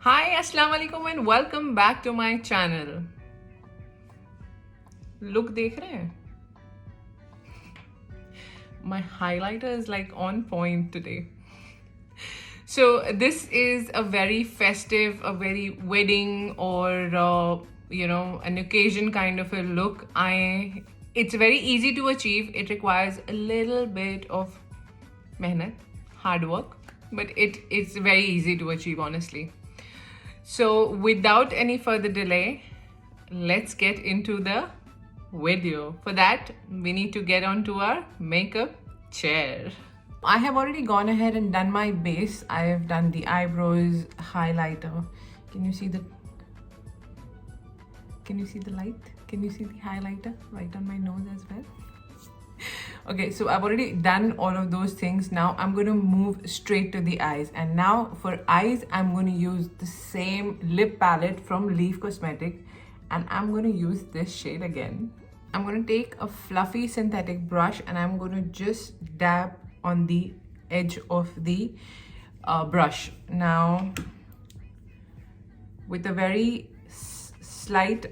Hi, Assalamualaikum and welcome back to my channel. Look, देख रहे हैं? My highlighter is like on point today. So this is a very festive, a very wedding or an occasion kind of a look. It's very easy to achieve. It requires a little bit of mehnat, hard work, but it's very easy to achieve, honestly. So without any further delay, let's get into the video. For that, we need to get onto our makeup chair. I have already gone ahead and done my base. I have done the eyebrows, highlighter. Can you see the light? Can you see the highlighter right on my nose as well? Okay, so I've already done all of those things. Now I'm going to move straight to the eyes. And now for eyes, I'm going to use the same lip palette from Leaf Cosmetic. And I'm going to use this shade again. I'm going to take a fluffy synthetic brush and I'm going to just dab on the edge of the brush. Now, with a very soft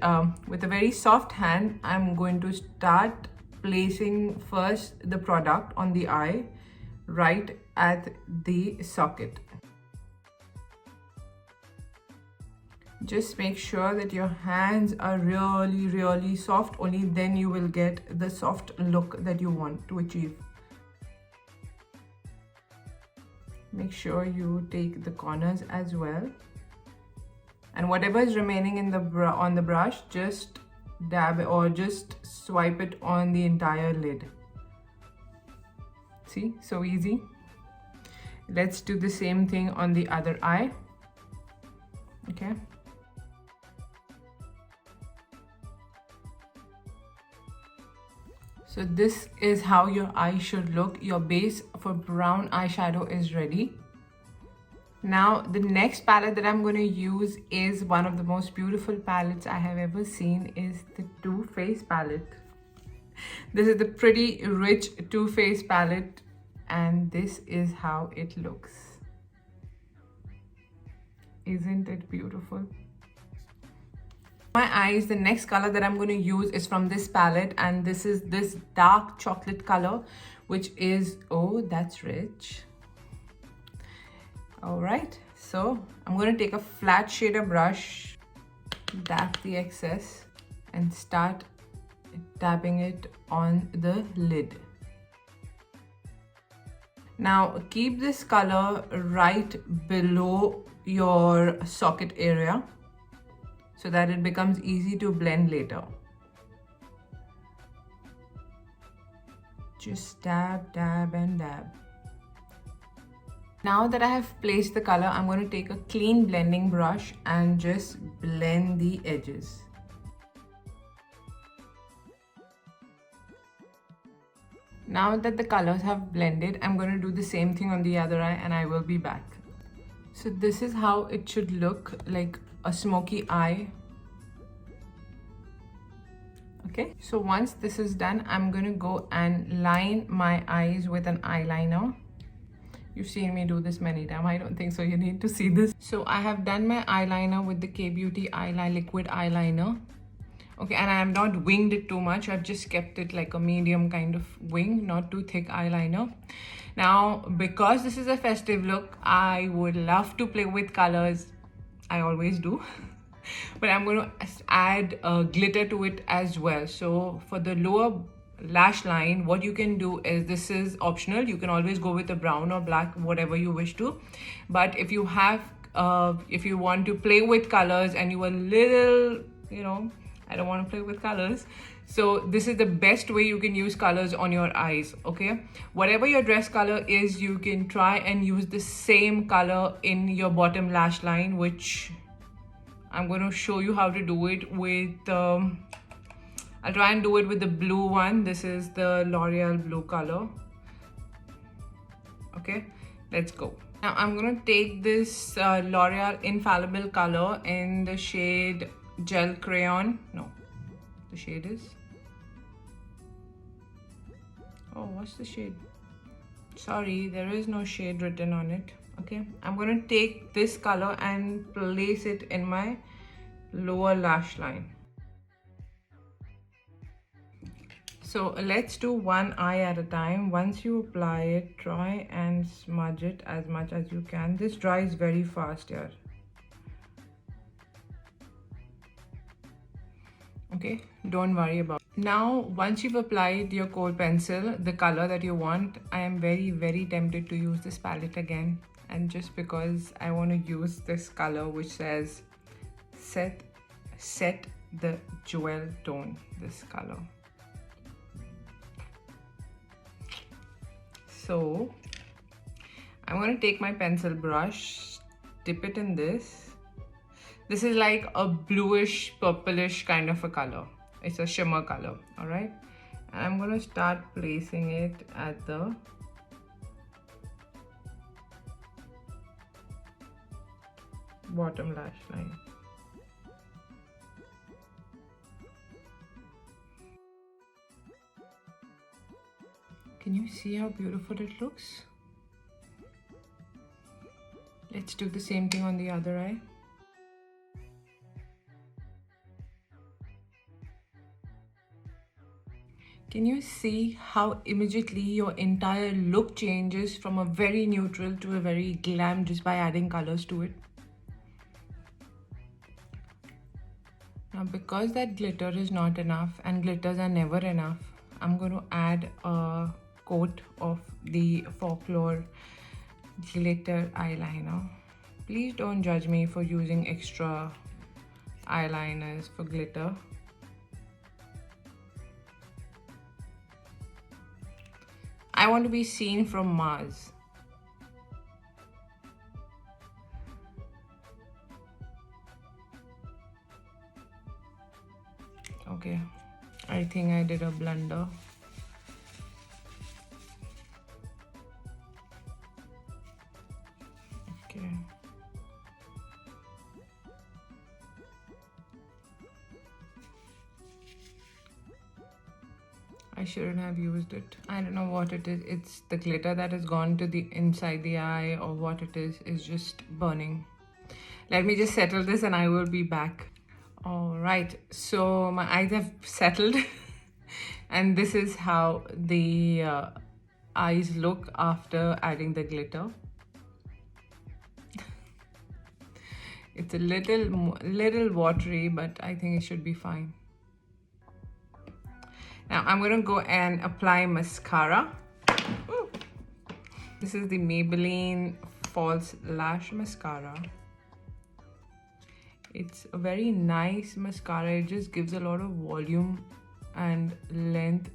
hand, I'm going to start placing first the product on the eye right at the socket. Just make sure that your hands are really soft. Only then you will get the soft look that you want to achieve. Make sure you take the corners as well. And whatever is remaining in on the brush, just dab or just swipe it on the entire lid. See, so easy. Let's do the same thing on the other eye. Okay. So this is how your eye should look. Your base for brown eyeshadow is ready. Now the next palette that I'm going to use is one of the most beautiful palettes I have ever seen, is the Too Faced palette. This is the Pretty Rich Too Faced palette and this is how it looks. Isn't it beautiful? My eyes, the next color that I'm going to use is from this palette and this is this dark chocolate color, which is, oh, that's rich. All right, so I'm going to take a flat shader brush, dab the excess and start dabbing it on the lid. Now keep this color right below your socket area so that it becomes easy to blend later. Just dab, dab and dab. Now that I have placed the color, I'm going to take a clean blending brush and just blend the edges. Now that the colors have blended, I'm going to do the same thing on the other eye and I will be back. So this is how it should look, like a smoky eye. Okay, so once this is done, I'm going to go and line my eyes with an eyeliner. You've seen me do this many times. I don't think so you need to see this. So I have done my eyeliner with the K-Beauty eyeliner liquid eyeliner. Okay, and I have not winged it too much. I've just kept it like a medium kind of wing, not too thick eyeliner. Now, because this is a festive look, I would love to play with colors. I always do. But I'm going to add glitter to it as well. So for the lower lash line, what you can do is, this is optional, you can always go with a brown or black, whatever you wish to. But if you have if you want to play with colors and you are little, I don't want to play with colors, so this is the best way you can use colors on your eyes. Okay, whatever your dress color is, you can try and use the same color in your bottom lash line, which I'm going to show you how to do it with I'll try and do it with the blue one. This is the L'Oreal blue color. Okay, let's go. Now I'm going to take this L'Oreal Infallible color in the shade Gel Crayon. No, the shade is... oh, what's the shade? Sorry, there is no shade written on it. Okay, I'm going to take this color and place it in my lower lash line. So let's do one eye at a time. Once you apply it, try and smudge it as much as you can. This dries very fast here. Okay, don't worry about it. Now, once you've applied your kohl pencil, the color that you want, I am very tempted to use this palette again. And just because I want to use this color which says set the jewel tone, this color. So I'm going to take my pencil brush, dip it in this. This is like a bluish purplish kind of a color. It's a shimmer color, all right? And I'm going to start placing it at the bottom lash line. Can you see how beautiful it looks? Let's do the same thing on the other eye. Can you see how immediately your entire look changes from a very neutral to a very glam just by adding colors to it? Now, because that glitter is not enough and glitters are never enough, I'm going to add a coat of the Folklore glitter eyeliner. Please don't judge me for using extra eyeliners for glitter. I want to be seen from Mars. Okay, I think I did a blunder. Okay. I shouldn't have used it. I don't know what it is. It's the glitter that has gone to the inside the eye, or what it is just burning. Let me just settle this and I will be back. All right, so my eyes have settled and this is how the eyes look after adding the glitter. It's a little watery, but I think it should be fine. Now I'm going to go and apply mascara. Ooh. This is the Maybelline False Lash Mascara. It's a very nice mascara. It just gives a lot of volume and length.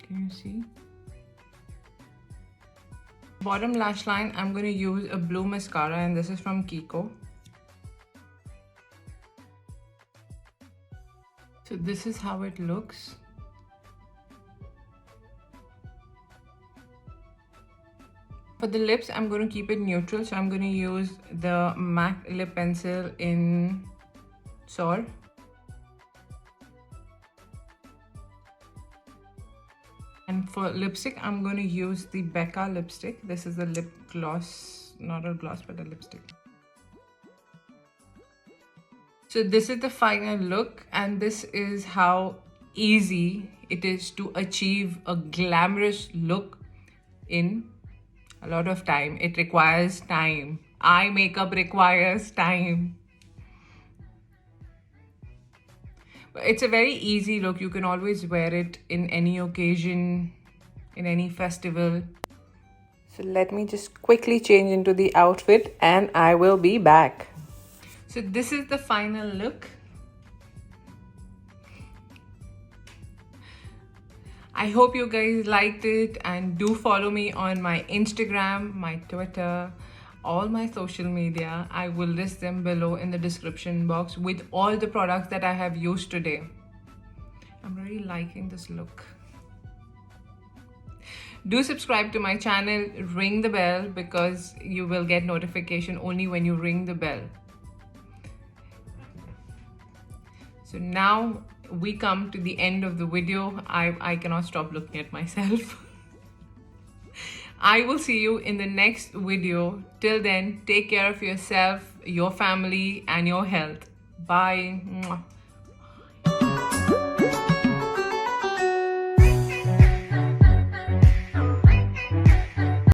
Can you see? Bottom lash line, I'm going to use a blue mascara, and this is from Kiko. So this is how it looks. For the lips, I'm going to keep it neutral, so I'm going to use the MAC lip pencil in Soar. And for lipstick, I'm going to use the Becca lipstick. This is the lip gloss, not a gloss, but a lipstick. So this is the final look, and this is how easy it is to achieve a glamorous look in a lot of time. It requires time. Eye makeup requires time. But it's a very easy look. You can always wear it in any occasion, in any festival. So let me just quickly change into the outfit and I will be back. So this is the final look. I hope you guys liked it, and do follow me on my Instagram, my Twitter, all my social media. I will list them below in the description box with all the products that I have used today. I'm really liking this look. Do subscribe to my channel, ring the bell, because you will get notification only when you ring the bell. So now we come to the end of the video. I cannot stop looking at myself. I will see you in the next video. Till then, take care of yourself, your family, and your health. Bye. Mwah.